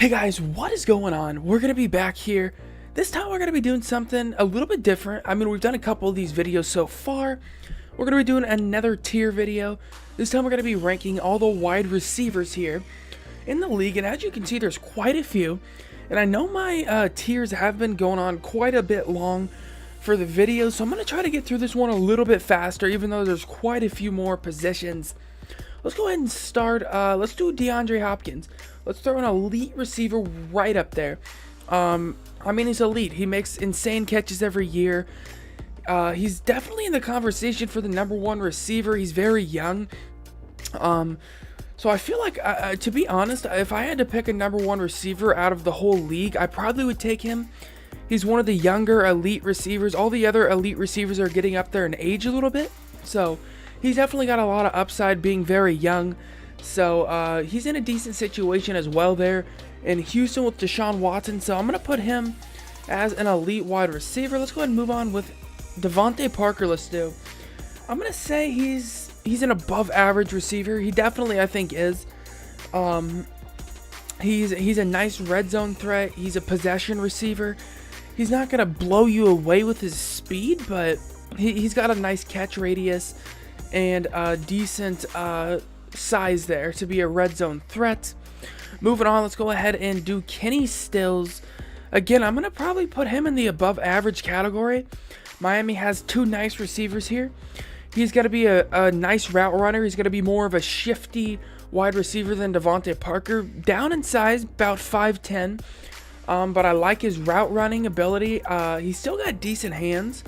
Hey guys, what is going on? We're going to be back here. This time we're going to be doing something a little bit different. I mean, we've done a couple of these videos so far. We're going to be doing another tier video. This time we're going to be ranking all the wide receivers here in the league. And as you can see, there's quite a few. And I know my tiers have been going on quite a bit long for the video. So I'm going to try to get through this one a little bit faster, even though there's quite a few more positions. Let's go ahead and start. Let's do Deandre Hopkins. Let's throw an elite receiver right up there. I mean, he's elite. He makes insane catches every year. He's definitely in the conversation for the #1 receiver. He's very young. So I feel like, to be honest, if I had to pick a #1 receiver out of the whole league, I probably would take him. He's one of the younger elite receivers. All the other elite receivers are getting up there in age a little bit. So he's definitely got a lot of upside being very young. So he's in a decent situation as well there in Houston with Deshaun Watson. So I'm going to put him as an elite wide receiver. Let's go ahead and move on with Devontae Parker. Let's do. I'm going to say he's an above average receiver. He definitely, I think, is. He's a nice red zone threat. He's a possession receiver. He's not going to blow you away with his speed, but he's got a nice catch radius and a decent size there to be a red zone threat. Moving on, let's go ahead and do Kenny Stills. Again, I'm going to probably put him in the above average category. Miami has two nice receivers here. He's going to be a nice route runner. He's going to be more of a shifty wide receiver than Devontae Parker. Down in size, about 5'10". But I like his route running ability. He's still got decent hands.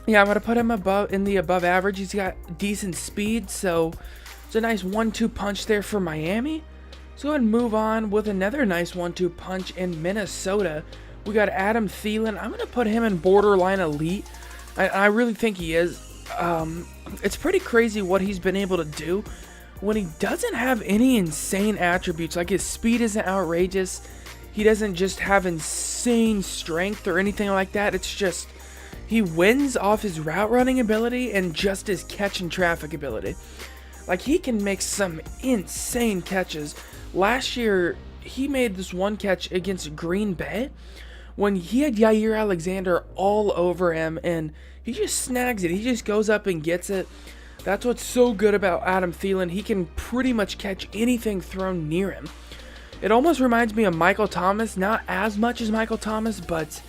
Yeah, I'm going to put him in the above average. He's got decent speed, so it's a nice 1-2 punch there for Miami. Let's go ahead and move on with another nice 1-2 punch in Minnesota. We got Adam Thielen. I'm going to put him in borderline elite. I really think he is. It's pretty crazy what he's been able to do when he doesn't have any insane attributes. Like, his speed isn't outrageous. He doesn't just have insane strength or anything like that. It's just he wins off his route running ability and just his catch and traffic ability. Like, he can make some insane catches. Last year, he made this one catch against Green Bay when he had Jair Alexander all over him, and he just snags it. He just goes up and gets it. That's what's so good about Adam Thielen. He can pretty much catch anything thrown near him. It almost reminds me of Michael Thomas. Not as much as Michael Thomas, but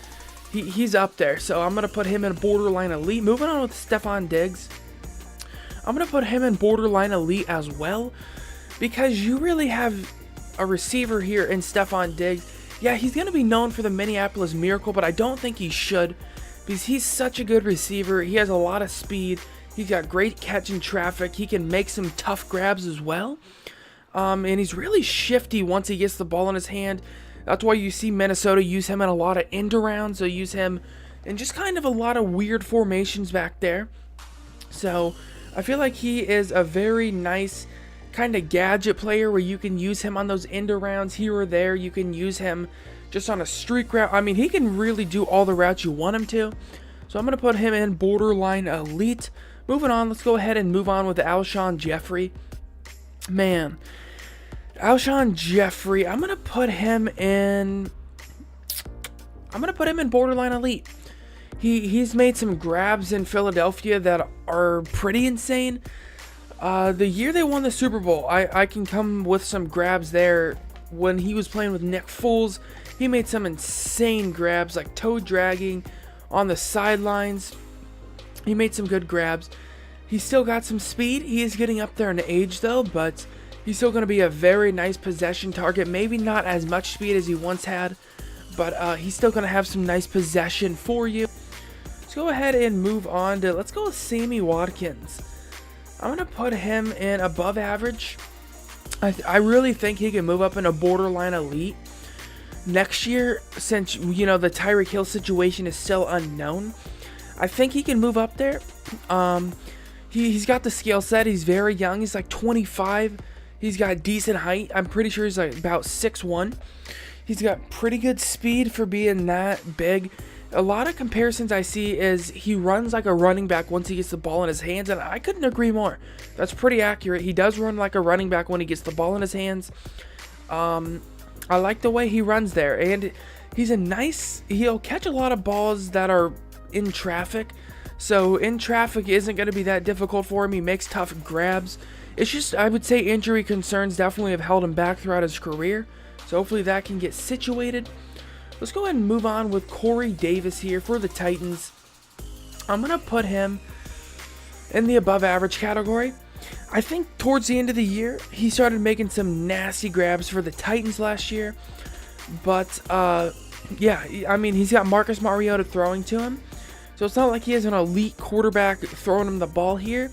he's up there. So I'm going to put him in borderline elite. Moving on with Stefon Diggs. I'm going to put him in borderline elite as well, because you really have a receiver here in Stefon Diggs. Yeah, he's going to be known for the Minneapolis Miracle, but I don't think he should, because he's such a good receiver. He has a lot of speed. He's got great catch and traffic. He can make some tough grabs as well. And he's really shifty once he gets the ball in his hand. That's why you see Minnesota use him in a lot of end arounds. They'll use him in just kind of a lot of weird formations back there. So I feel like he is a very nice kind of gadget player where you can use him on those end arounds here or there. You can use him just on a streak route. I mean, he can really do all the routes you want him to. So I'm going to put him in borderline elite. Moving on, let's go ahead and move on with Alshon Jeffrey. Man, Alshon Jeffrey, I'm going to put him in borderline elite. He's made some grabs in Philadelphia that are pretty insane. The year they won the Super Bowl, I can come with some grabs there. When he was playing with Nick Foles, he made some insane grabs, like toe dragging on the sidelines. He made some good grabs. He's still got some speed. He is getting up there in age though, but he's still going to be a very nice possession target. Maybe not as much speed as he once had, but he's still going to have some nice possession for you. Let's go ahead and move on to, let's go with Sammy Watkins. I'm going to put him in above average. I really think he can move up in a borderline elite next year, since, you know, the Tyreek Hill situation is still unknown. I think he can move up there. He's got the skill set. He's very young. He's like 25. He's got decent height. I'm pretty sure he's like about 6'1". He's got pretty good speed for being that big. A lot of comparisons I see is he runs like a running back once he gets the ball in his hands, and I couldn't agree more. That's pretty accurate. He does run like a running back when he gets the ball in his hands. I like the way he runs there, and he'll catch a lot of balls that are in traffic. So in traffic isn't going to be that difficult for him. He makes tough grabs. It's just, I would say injury concerns definitely have held him back throughout his career. So hopefully that can get situated. Let's go ahead and move on with Corey Davis here for the Titans. I'm going to put him in the above average category. I think towards the end of the year, he started making some nasty grabs for the Titans last year. But, yeah, I mean, he's got Marcus Mariota throwing to him. So it's not like he has an elite quarterback throwing him the ball here.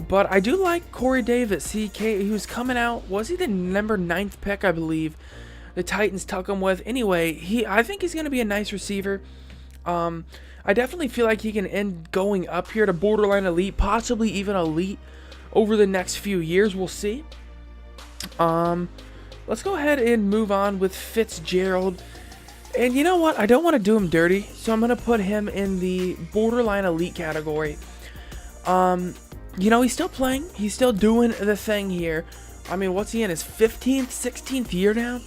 But I do like Corey Davis. He was coming out, was he the number 9th pick, I believe? The Titans took him with. Anyway, I think he's going to be a nice receiver. I definitely feel like he can end going up here to borderline elite, possibly even elite over the next few years. We'll see. Let's go ahead and move on with Fitzgerald. And you know what? I don't want to do him dirty, so I'm going to put him in the borderline elite category. You know, he's still playing. He's still doing the thing here. I mean, what's he in? His 15th, 16th year now?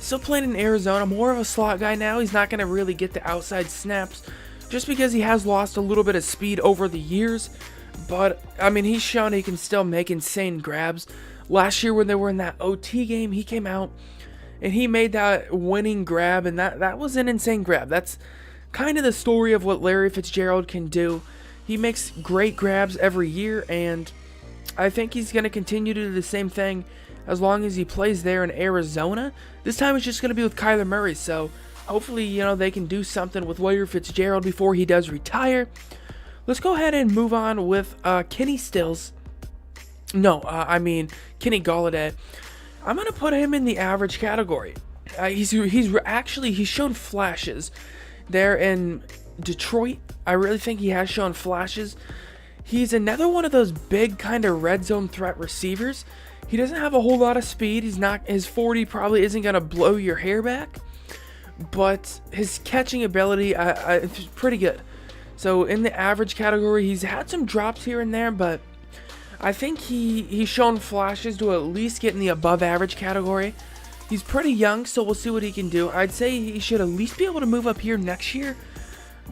Still playing in Arizona. More of a slot guy now. He's not going to really get the outside snaps just because he has lost a little bit of speed over the years. But, I mean, he's shown he can still make insane grabs. Last year when they were in that OT game, he came out and he made that winning grab, and that was an insane grab. That's kind of the story of what Larry Fitzgerald can do. He makes great grabs every year, and I think he's going to continue to do the same thing as long as he plays there in Arizona. This time it's just going to be with Kyler Murray, so hopefully, you know, they can do something with Larry Fitzgerald before he does retire. Let's go ahead and move on with Kenny Stills. Kenny Golladay. I'm going to put him in the average category. He's shown flashes there in Detroit. I really think he has shown flashes. He's another one of those big kind of red zone threat receivers. He doesn't have a whole lot of speed. His 40 probably isn't going to blow your hair back, but his catching ability is pretty good. So in the average category, he's had some drops here and there, but I think he's shown flashes to at least get in the above average category. He's pretty young, so we'll see what he can do. I'd say he should at least be able to move up here next year,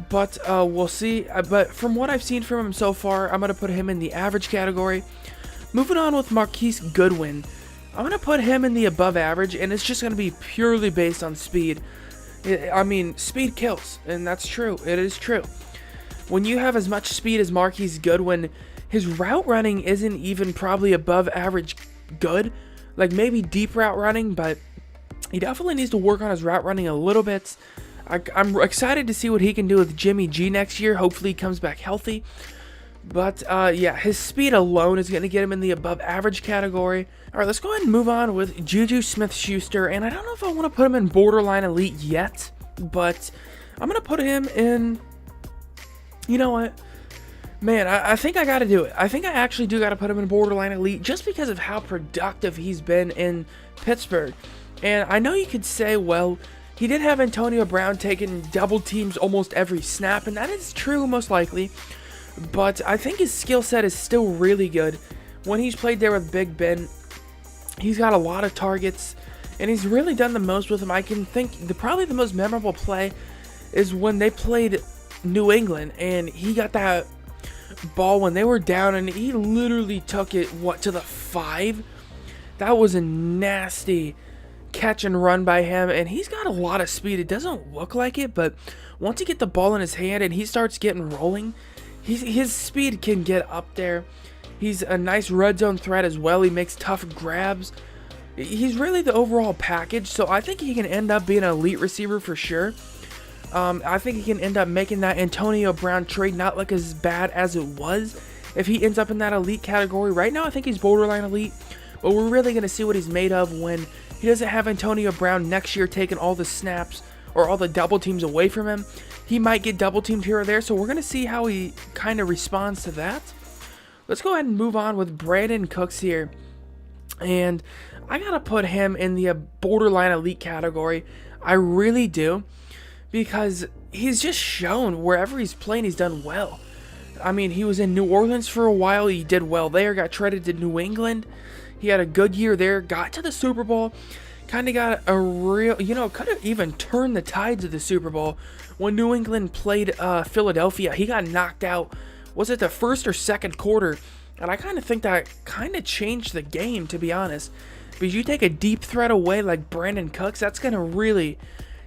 but we'll see. But from what I've seen from him so far, I'm going to put him in the average category. Moving on with Marquis Goodwin, I'm going to put him in the above average, and it's just going to be purely based on speed. I mean, speed kills, and that's true. It is true. When you have as much speed as Marquis Goodwin, his route running isn't even probably above average good. Like maybe deep route running, but he definitely needs to work on his route running a little bit. I'm excited to see what he can do with Jimmy G next year. Hopefully he comes back healthy. But yeah, his speed alone is going to get him in the above average category. All right, let's go ahead and move on with Juju Smith-Schuster. And I don't know if I want to put him in borderline elite yet, but I'm going to put him in, you know what? Man, I think I got to do it. I think I actually do got to put him in borderline elite just because of how productive he's been in Pittsburgh. And I know you could say, well, he did have Antonio Brown taking double teams almost every snap, and that is true most likely. But I think his skill set is still really good. When he's played there with Big Ben, he's got a lot of targets, and he's really done the most with him. I can think probably the most memorable play is when they played New England, and he got that ball when they were down, and he literally took it to the 5. That was a nasty catch and run by him, and he's got a lot of speed. It doesn't look like it, but once he get the ball in his hand and he starts getting rolling, his speed can get up there. He's a nice red zone threat as well. He makes tough grabs. He's really the overall package, so I think he can end up being an elite receiver for sure. I think he can end up making that Antonio Brown trade not look as bad as it was if he ends up in that elite category. Right now, I think he's borderline elite, but we're really going to see what he's made of when he doesn't have Antonio Brown next year taking all the snaps or all the double teams away from him. He might get double teamed here or there, so we're going to see how he kind of responds to that. Let's go ahead and move on with Brandon Cooks here. And I got to put him in the borderline elite category. I really do. Because he's just shown wherever he's playing, he's done well. I mean, he was in New Orleans for a while. He did well there. Got traded to New England. He had a good year there. Got to the Super Bowl. kind of got a real, could have even turned the tides of the Super Bowl when New England played Philadelphia. He got knocked out, was it the first or second quarter? And I kind of think that kind of changed the game, to be honest. Because you take a deep threat away like Brandon Cooks, that's going to really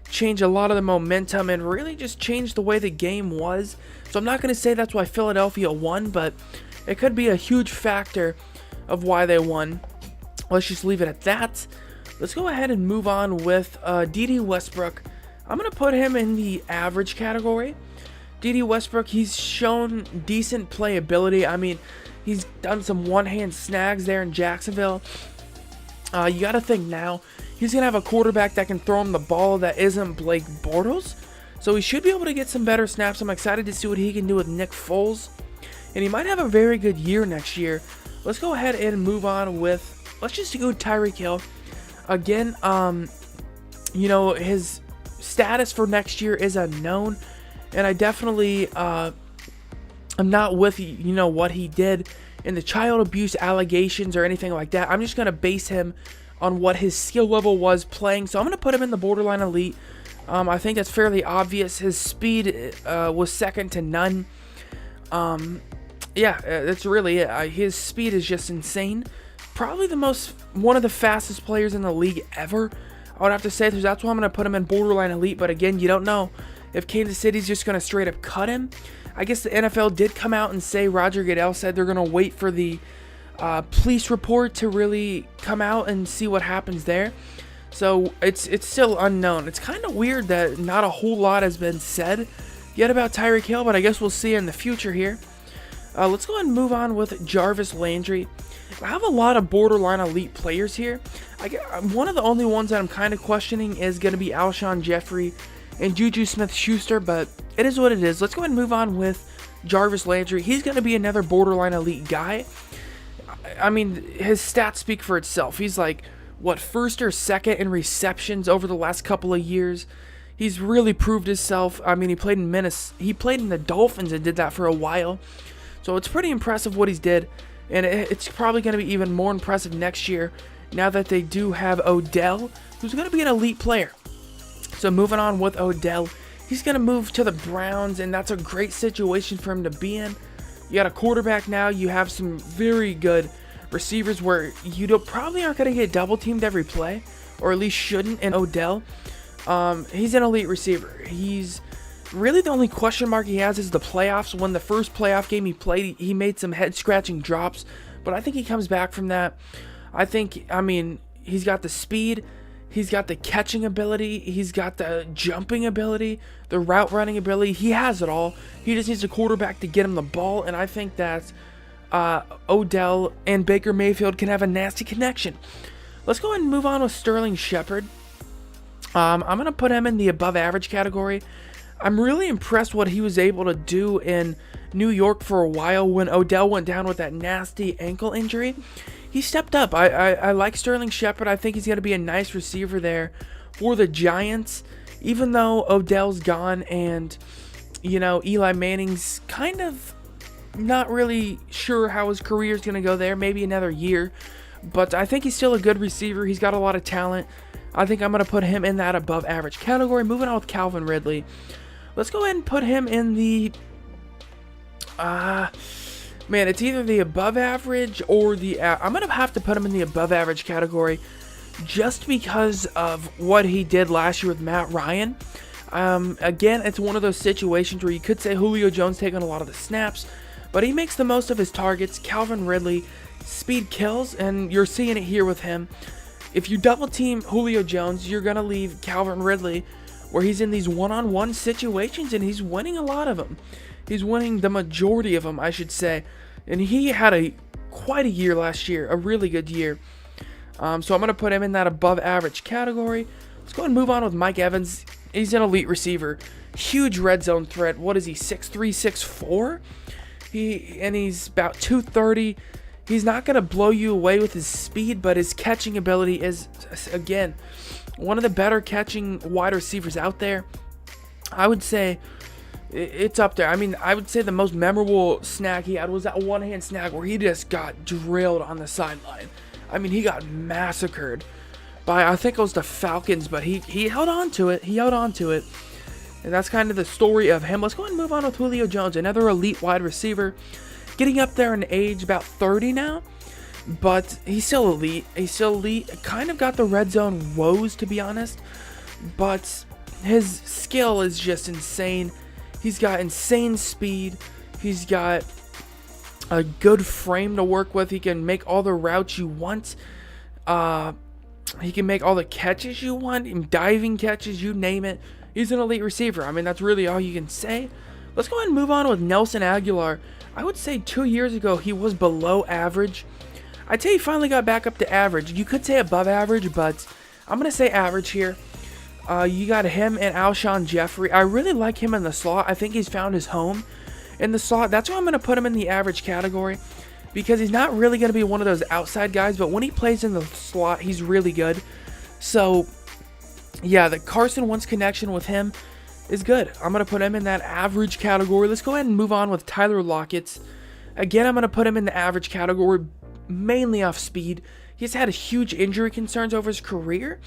change a lot of the momentum and really just change the way the game was. So I'm not going to say that's why Philadelphia won, but it could be a huge factor of why they won. Let's just leave it at that. Let's go ahead and move on with D.D. Westbrook. I'm going to put him in the average category. D.D. Westbrook, he's shown decent playability. I mean, he's done some one-hand snags there in Jacksonville. You got to think now, he's going to have a quarterback that can throw him the ball that isn't Blake Bortles. So he should be able to get some better snaps. I'm excited to see what he can do with Nick Foles. And he might have a very good year next year. Let's go ahead and move on with, let's just go Tyreek Hill. Again, his status for next year is unknown. And I definitely, I'm not with, what he did in the child abuse allegations or anything like that. I'm just going to base him on what his skill level was playing. So I'm going to put him in the borderline elite. I think that's fairly obvious. His speed was second to none. That's really it. His speed is just insane. Probably one of the fastest players in the league ever, I would have to say. That's why I'm going to put him in borderline elite. But again, you don't know if Kansas City's just going to straight up cut him. I guess the NFL did come out and say, Roger Goodell said they're going to wait for the police report to really come out and see what happens there. So it's still unknown. It's kind of weird that not a whole lot has been said yet about Tyreek Hill, but I guess we'll see in the future here. Let's go ahead and move on with Jarvis Landry. I have a lot of borderline elite players here. One of the only ones that I'm kind of questioning is going to be Alshon Jeffrey and Juju Smith-Schuster, but it is what it is. Let's go ahead and move on with Jarvis Landry. He's going to be another borderline elite guy. I mean, his stats speak for itself. He's like, first or second in receptions over the last couple of years. He's really proved himself. I mean, he played in the Dolphins and did that for a while. So it's pretty impressive what he's did. And it's probably going to be even more impressive next year now that they do have Odell, who's going to be an elite player. So moving on with Odell, he's going to move to the Browns, and that's a great situation for him to be in. You got a quarterback now. You have some very good receivers where you probably aren't going to get double teamed every play, or at least shouldn't in Odell. He's an elite receiver. He's really the only question mark he has is the playoffs. When the first playoff game he played, he made some head-scratching drops, but I think he comes back from that. He's got the speed, he's got the catching ability, he's got the jumping ability, the route running ability. He has it all. He just needs a quarterback to get him the ball, and I think that Odell and Baker Mayfield can have a nasty connection. Let's go ahead and move on with Sterling Shepard. I'm going to put him in the above average category. I'm really impressed what he was able to do in New York for a while when Odell went down with that nasty ankle injury. He stepped up. I like Sterling Shepard. I think he's going to be a nice receiver there for the Giants. Even though Odell's gone and, Eli Manning's kind of not really sure how his career is going to go there. Maybe another year. But I think he's still a good receiver. He's got a lot of talent. I think I'm going to put him in that above average category. Moving on with Calvin Ridley. Let's go ahead and put him in the... it's either the above average or the... I'm going to have to put him in the above average category just because of what he did last year with Matt Ryan. Again, it's one of those situations where you could say Julio Jones taking a lot of the snaps, but he makes the most of his targets. Calvin Ridley, speed kills, and you're seeing it here with him. If you double team Julio Jones, you're going to leave Calvin Ridley where he's in these one-on-one situations, and he's winning a lot of them. He's winning the majority of them, I should say. And he had quite a year last year, a really good year. So I'm going to put him in that above average category. Let's go ahead and move on with Mike Evans. He's an elite receiver. Huge red zone threat. What is he, 6'3", 6'4"? He's about 230. He's not going to blow you away with his speed, but his catching ability is, again, one of the better catching wide receivers out there. I would say it's up there. I would say the most memorable snag he had was that one-hand snag where he just got drilled on the sideline. He got massacred. by, I think it was the Falcons, but he held on to it. He held on to it. And that's kind of the story of him. Let's go ahead and move on with Julio Jones, another elite wide receiver. Getting up there in age, about 30 now. But he's still elite. He's still elite. Kind of got the red zone woes, to be honest. But his skill is just insane. He's got insane speed. He's got a good frame to work with. He can make all the routes you want. He can make all the catches you want. Diving catches, you name it. He's an elite receiver. I mean, that's really all you can say. Let's go ahead and move on with Nelson Aguilar. I would say 2 years ago, he was below average. I'd say he finally got back up to average. You could say above average, but I'm going to say average here. You got him and Alshon Jeffrey. I really like him in the slot. I think he's found his home in the slot. That's why I'm going to put him in the average category, because he's not really going to be one of those outside guys, but when he plays in the slot, he's really good. So, yeah, the Carson Wentz connection with him is good. I'm going to put him in that average category. Let's go ahead and move on with Tyler Lockett. Again, I'm going to put him in the average category, mainly off speed. He's had huge injury concerns over his career,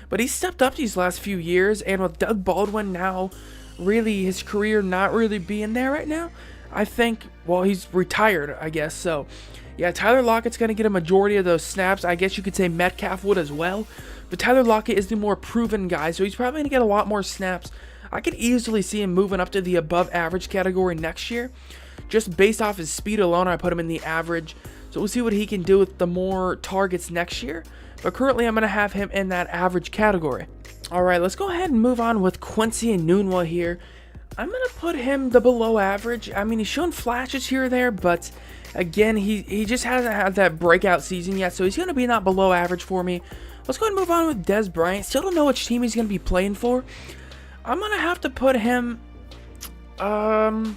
but he's stepped up these last few years, and with Doug Baldwin now, really his career not really being there right now, I think, well, he's retired, I guess. So, yeah, Tyler Lockett's going to get a majority of those snaps. I guess you could say Metcalf would as well, but Tyler Lockett is the more proven guy, so he's probably going to get a lot more snaps. I could easily see him moving up to the above average category next year. Just based off his speed alone, I put him in the average. So we'll see what he can do with the more targets next year. But currently, I'm going to have him in that average category. All right, let's go ahead and move on with Quincy Enunwa here. I'm going to put him the below average. I mean, he's shown flashes here or there, but again, he just hasn't had that breakout season yet. So he's going to be not below average for me. Let's go ahead and move on with Dez Bryant. Still don't know which team he's going to be playing for. I'm going to have to put him... I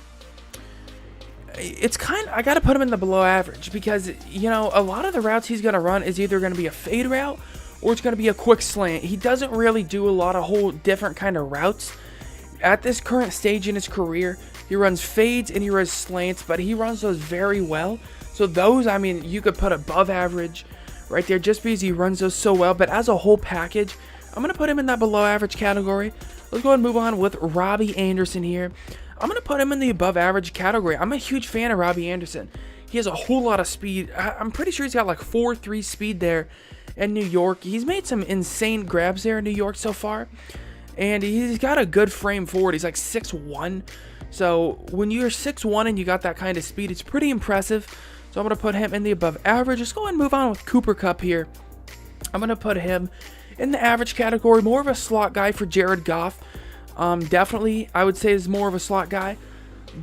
got to put him in the below average because, you know, a lot of the routes he's going to run is either going to be a fade route or it's going to be a quick slant. He doesn't really do a lot of whole different kind of routes. At this current stage in his career, he runs fades and he runs slants, but he runs those very well. So those, I mean, you could put above average right there just because he runs those so well. But as a whole package, I'm going to put him in that below average category. Let's go ahead and move on with Robbie Anderson here. I'm going to put him in the above average category. I'm a huge fan of Robbie Anderson. He has a whole lot of speed. I'm pretty sure he's got like 4.3 speed there in New York. He's made some insane grabs there in New York so far. And he's got a good frame forward. He's like 6'1". So when you're 6'1 and you got that kind of speed, it's pretty impressive. So I'm going to put him in the above average. Let's go ahead and move on with Cooper Kupp here. I'm going to put him in the average category. More of a slot guy for Jared Goff. Definitely, I would say is more of a slot guy,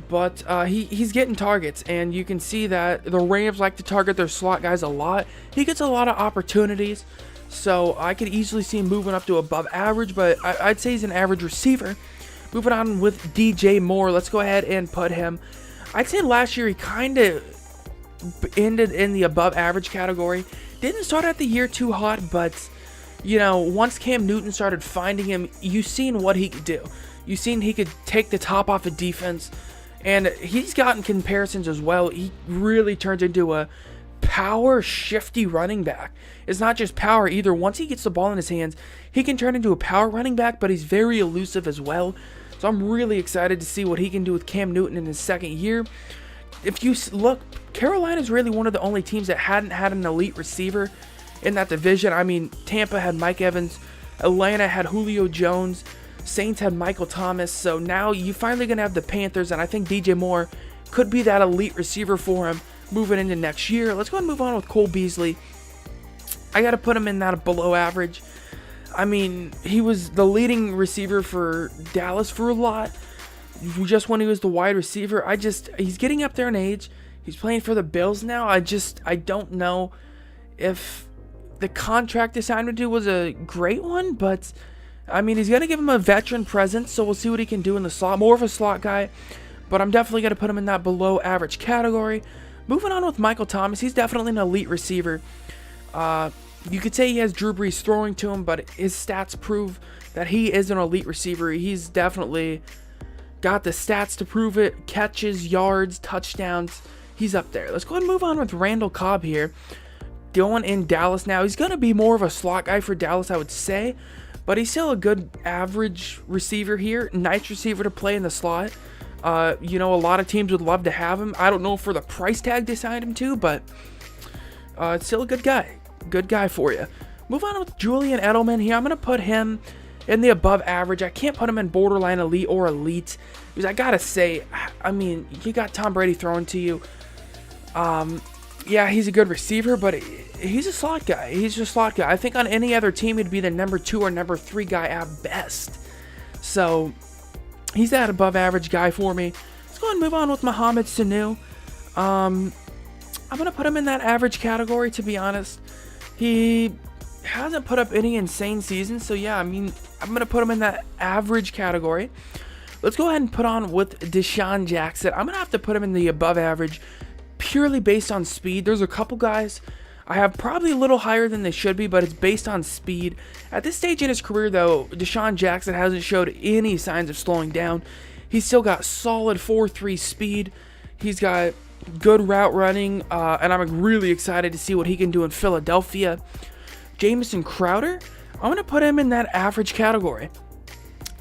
but he's getting targets, and you can see that the Rams like to target their slot guys a lot. He gets a lot of opportunities, so I could easily see him moving up to above average, but I'd say he's an average receiver. Moving on with DJ Moore, let's go ahead and put him. I'd say last year he kind of ended in the above average category. Didn't start out the year too hot, but... you know, once Cam Newton started finding him, you've seen what he could do. You've seen he could take the top off of defense, and he's gotten comparisons as well. He really turns into a power, shifty running back. It's not just power either. Once he gets the ball in his hands, he can turn into a power running back, but he's very elusive as well. So I'm really excited to see what he can do with Cam Newton in his second year. If you look, Carolina's really one of the only teams that hadn't had an elite receiver in that division. I mean, Tampa had Mike Evans, Atlanta had Julio Jones, Saints had Michael Thomas, so now you're finally going to have the Panthers, and I think DJ Moore could be that elite receiver for him moving into next year. Let's go ahead and move on with Cole Beasley. I got to put him in that below average. I mean, he was the leading receiver for Dallas for a lot, just when he was the wide receiver. He's getting up there in age. He's playing for the Bills now. I don't know if the contract assignment was a great one, but I mean, he's going to give him a veteran presence, so we'll see what he can do in the slot. More of a slot guy, but I'm definitely going to put him in that below average category. Moving on with Michael Thomas, he's definitely an elite receiver. You could say he has Drew Brees throwing to him, but his stats prove that he is an elite receiver. He's definitely got the stats to prove it. Catches, yards, touchdowns, he's up there. Let's go ahead and move on with Randall Cobb here. doing in Dallas now. He's going to be more of a slot guy for Dallas, I would say. But he's still a good average receiver here. Nice receiver to play in the slot. You know, a lot of teams would love to have him. I don't know for the price tag they signed him to, but it's still a good guy. Good guy for you. Move on with Julian Edelman here. I'm going to put him in the above average. I can't put him in borderline elite or elite. Because I got to say, I mean, you got Tom Brady throwing to you. Yeah, he's a good receiver, but he's a slot guy. He's a slot guy. I think on any other team, he'd be the number 2 or number 3 guy at best. So, he's that above average guy for me. Let's go ahead and move on with Mohamed Sanu. I'm going to put him in that average category, to be honest. He hasn't put up any insane seasons, so yeah, I mean, I'm going to put him in that average category. Let's go ahead and put on with Desean Jackson. I'm going to have to put him in the above average purely based on speed. There's a couple guys I have probably a little higher than they should be, but it's based on speed. At this stage in his career, though, Desean Jackson hasn't showed any signs of slowing down. He's still got solid 4.3 speed. He's got good route running, and I'm really excited to see what he can do in Philadelphia. Jameson Crowder, I'm going to put him in that average category.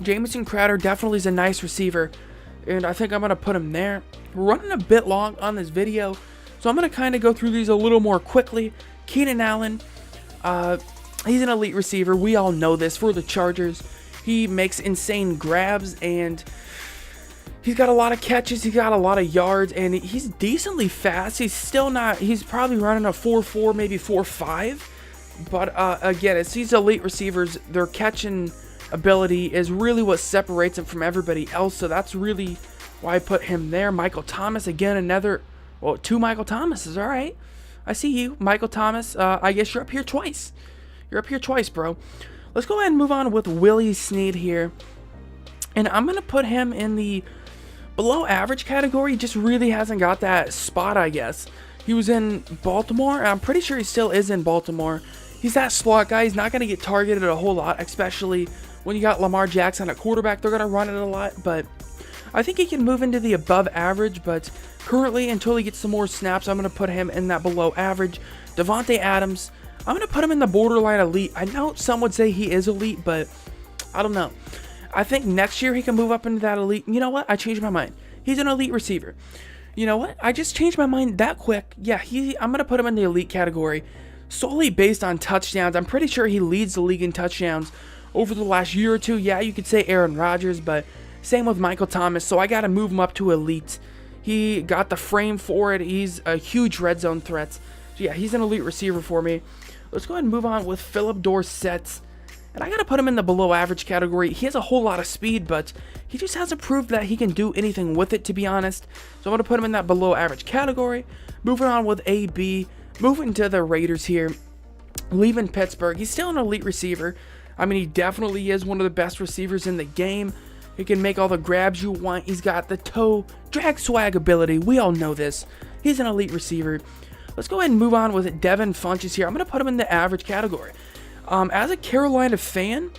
Jameson Crowder definitely is a nice receiver, and I think I'm going to put him there. We're running a bit long on this video, so I'm going to kind of go through these a little more quickly. Keenan Allen, he's an elite receiver. We all know this for the Chargers. He makes insane grabs, and he's got a lot of catches. He's got a lot of yards, and he's decently fast. He's probably running a 4.4, maybe 4.5. But again, it's these elite receivers. Their catching ability is really what separates him from everybody else. So that's really why I put him there. Michael Thomas, again, two Michael Thomases. All right, I see you, Michael Thomas. I guess you're up here twice. You're up here twice, bro. Let's go ahead and move on with Willie Snead here, and I'm gonna put him in the below average category. He just really hasn't got that spot, I guess. He was in Baltimore, and I'm pretty sure he still is in Baltimore. He's that slot guy. He's not going to get targeted a whole lot, especially when you got Lamar Jackson at quarterback. They're going to run it a lot, but I think he can move into the above average, but currently, until he gets some more snaps, I'm going to put him in that below average. Devontae Adams, I'm going to put him in the borderline elite. I know some would say he is elite, but I don't know. I think next year he can move up into that elite. You know what? I changed my mind. He's an elite receiver. You know what? I just changed my mind that quick. Yeah, I'm going to put him in the elite category solely based on touchdowns. I'm pretty sure he leads the league in touchdowns over the last year or two. Yeah, you could say Aaron Rodgers, but same with Michael Thomas, so I got to move him up to elite. He got the frame for it. He's a huge red zone threat. So yeah, he's an elite receiver for me. Let's go ahead and move on with Philip Dorsett. And I got to put him in the below average category. He has a whole lot of speed, but he just hasn't proved that he can do anything with it, to be honest. So I'm going to put him in that below average category. Moving on with AB. Moving to the Raiders here. Leaving Pittsburgh. He's still an elite receiver. I mean, he definitely is one of the best receivers in the game. He can make all the grabs you want. He's got the toe drag swag ability. We all know this. He's an elite receiver. Let's go ahead and move on with Devin Funchess here. I'm going to put him in the average category. As a Carolina fan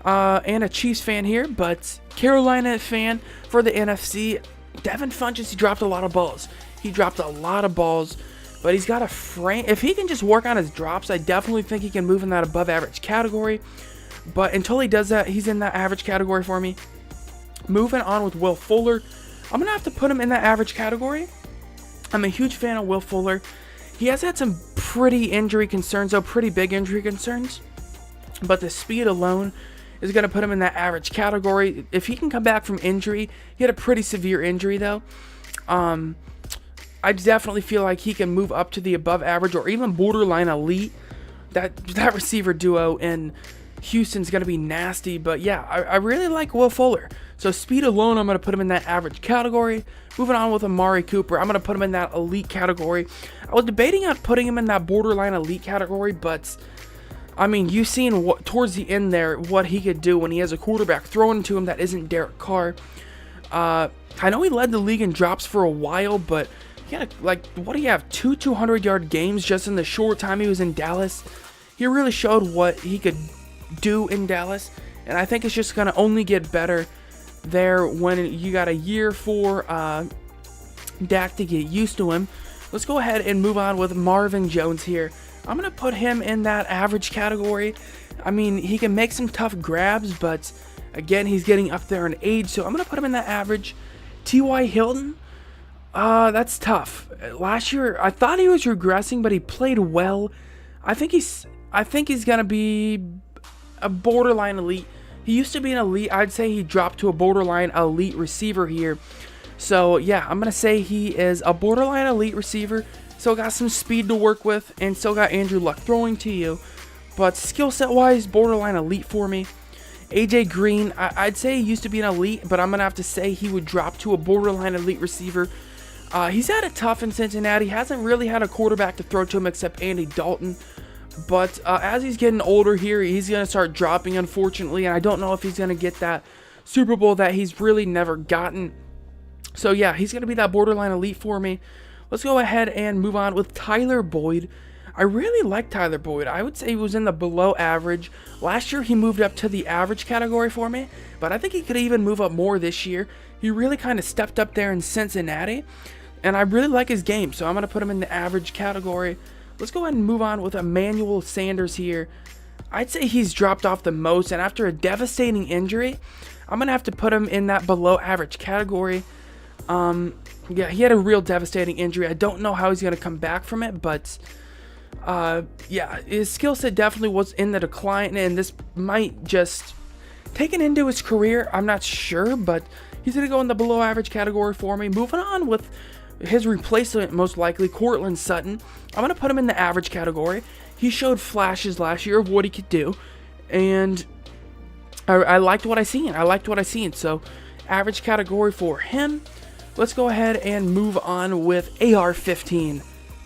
and a Chiefs fan here, but Carolina fan for the NFC, Devin Funchess, he dropped a lot of balls. But he's got a frame. If he can just work on his drops, I definitely think he can move in that above average category. But until he does that, he's in that average category for me. Moving on with Will Fuller, I'm going to have to put him in that average category. I'm a huge fan of Will Fuller. He has had some pretty injury concerns, though, pretty big injury concerns. But the speed alone is going to put him in that average category. If he can come back from injury, he had a pretty severe injury, though. I definitely feel like he can move up to the above average or even borderline elite. That receiver duo in Houston's going to be nasty. But yeah, I really like Will Fuller. So speed alone, I'm going to put him in that average category. Moving on with Amari Cooper, I'm going to put him in that elite category. I was debating on putting him in that borderline elite category, but I mean, you've seen towards the end there what he could do when he has a quarterback thrown to him that isn't Derek Carr. I know he led the league in drops for a while, but he had what do you have? 200-yard games just in the short time he was in Dallas. He really showed what he could do in Dallas, and I think it's just going to only get better there when you got a year for Dak to get used to him. Let's go ahead and move on with Marvin Jones here. I'm going to put him in that average category. I mean, he can make some tough grabs, but again, he's getting up there in age, so I'm going to put him in that average. T.Y. Hilton, that's tough. Last year, I thought he was regressing, but he played well. I think he's going to be a borderline elite. He used to be an elite. I'd say he dropped to a borderline elite receiver here. So, yeah, I'm going to say he is a borderline elite receiver. Still got some speed to work with, and still got Andrew Luck throwing to you. But skill set wise, borderline elite for me. AJ Green, I'd say he used to be an elite, but I'm going to have to say he would drop to a borderline elite receiver. He's had it tough in Cincinnati. Hasn't really had a quarterback to throw to him except Andy Dalton. But as he's getting older here, he's going to start dropping, unfortunately. And I don't know if he's going to get that Super Bowl that he's really never gotten. So, yeah, he's going to be that borderline elite for me. Let's go ahead and move on with Tyler Boyd. I really like Tyler Boyd. I would say he was in the below average. Last year, he moved up to the average category for me. But I think he could even move up more this year. He really kind of stepped up there in Cincinnati. And I really like his game. So I'm going to put him in the average category. Let's go ahead and move on with Emmanuel Sanders here. I'd say he's dropped off the most. And after a devastating injury, I'm going to have to put him in that below average category. Yeah, he had a real devastating injury. I don't know how he's going to come back from it, but yeah, his skill set definitely was in the decline, and this might just take it into his career. I'm not sure, but he's going to go in the below average category for me. Moving on with his replacement, most likely, Courtland Sutton. I'm going to put him in the average category. He showed flashes last year of what he could do, and I liked what I seen. So average category for him. Let's go ahead and move on with AR-15.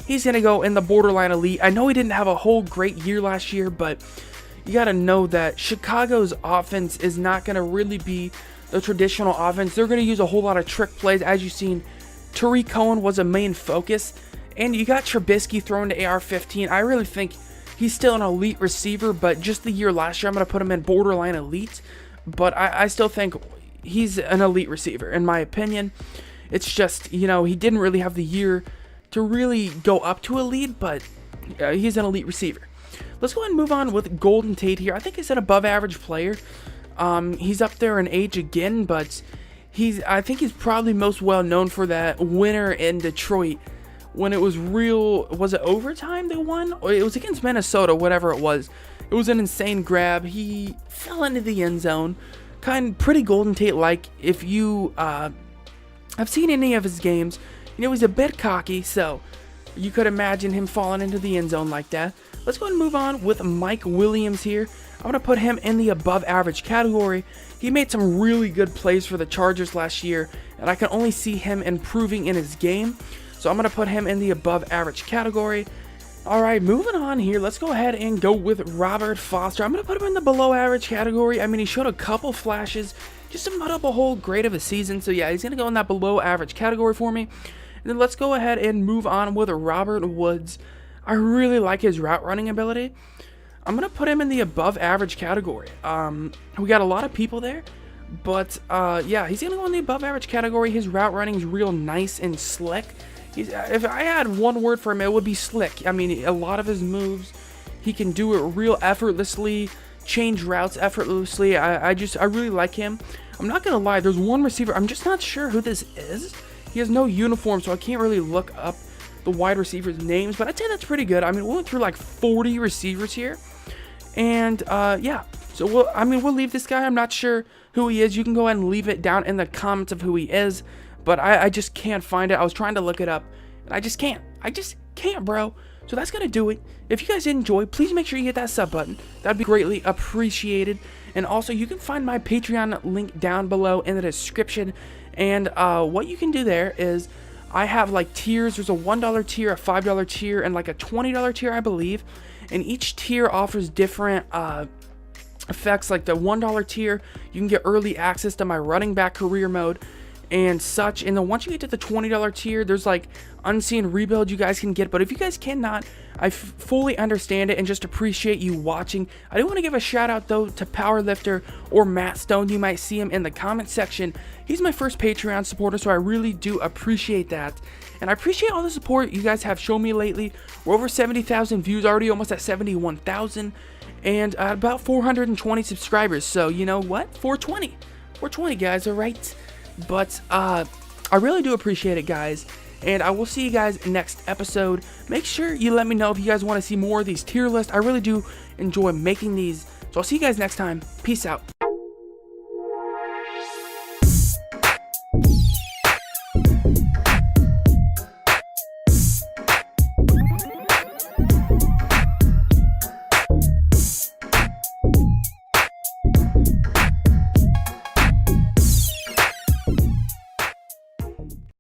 He's going to go in the borderline elite. I know he didn't have a whole great year last year, but you got to know that Chicago's offense is not going to really be the traditional offense. They're going to use a whole lot of trick plays. As you've seen, Tariq Cohen was a main focus, and you got Trubisky thrown to AR-15. I really think he's still an elite receiver, but just the year last year, I'm going to put him in borderline elite. But I still think he's an elite receiver, in my opinion. It's just, you know, he didn't really have the year to really go up to elite, but he's an elite receiver. Let's go ahead and move on with Golden Tate here. I think he's an above average player. He's up there in age again, but I think he's probably most well known for that winner in Detroit when it was it overtime they won? Or it was against Minnesota, whatever it was. It was an insane grab. He fell into the end zone. Pretty Golden Tate-like. If you I've seen any of his games, you know, he's a bit cocky, so you could imagine him falling into the end zone like that. Let's go ahead and move on with Mike Williams here. I'm going to put him in the above average category. He made some really good plays for the Chargers last year, and I can only see him improving in his game. So I'm going to put him in the above average category. All right, moving on here. Let's go ahead and go with Robert Foster. I'm going to put him in the below average category. I mean, he showed a couple flashes, just to put up a whole grade of a season. So yeah, he's going to go in that below average category for me. And then let's go ahead and move on with Robert Woods. I really like his route running ability. I'm going to put him in the above average category. We got a lot of people there, but yeah, he's going to go in the above average category. His route running is real nice and slick. If I had one word for him, it would be slick. I mean, a lot of his moves, he can do it real effortlessly, change routes effortlessly. I really like him. I'm not going to lie, there's one receiver, I'm just not sure who this is. He has no uniform, so I can't really look up the wide receivers' names, but I'd say that's pretty good. I mean, we went through like 40 receivers here, and yeah, so we'll leave this guy. I'm not sure who he is. You can go ahead and leave it down in the comments of who he is, but I just can't find it. I was trying to look it up, and I just can't, bro. So that's going to do it. If you guys did enjoy, please make sure you hit that sub button. That'd be greatly appreciated. And also, you can find my Patreon link down below in the description. And what you can do there is, I have like tiers. There's a $1 tier, a $5 tier, and like a $20 tier, I believe. And each tier offers different effects. Like the $1 tier, you can get early access to my running back career mode and such. And then once you get to the $20 tier, there's like unseen rebuild you guys can get. But if you guys cannot, I fully understand it and just appreciate you watching. I do want to give a shout out though to Powerlifter or Matt Stone. You might see him in the comment section. He's my first Patreon supporter, so I really do appreciate that. And I appreciate all the support you guys have shown me lately. We're over 70,000 views already, almost at 71,000. And about 420 subscribers. So, you know what? 420. 420, guys, alright? But, I really do appreciate it, guys. And I will see you guys next episode. Make sure you let me know if you guys want to see more of these tier lists. I really do enjoy making these. So I'll see you guys next time. Peace out.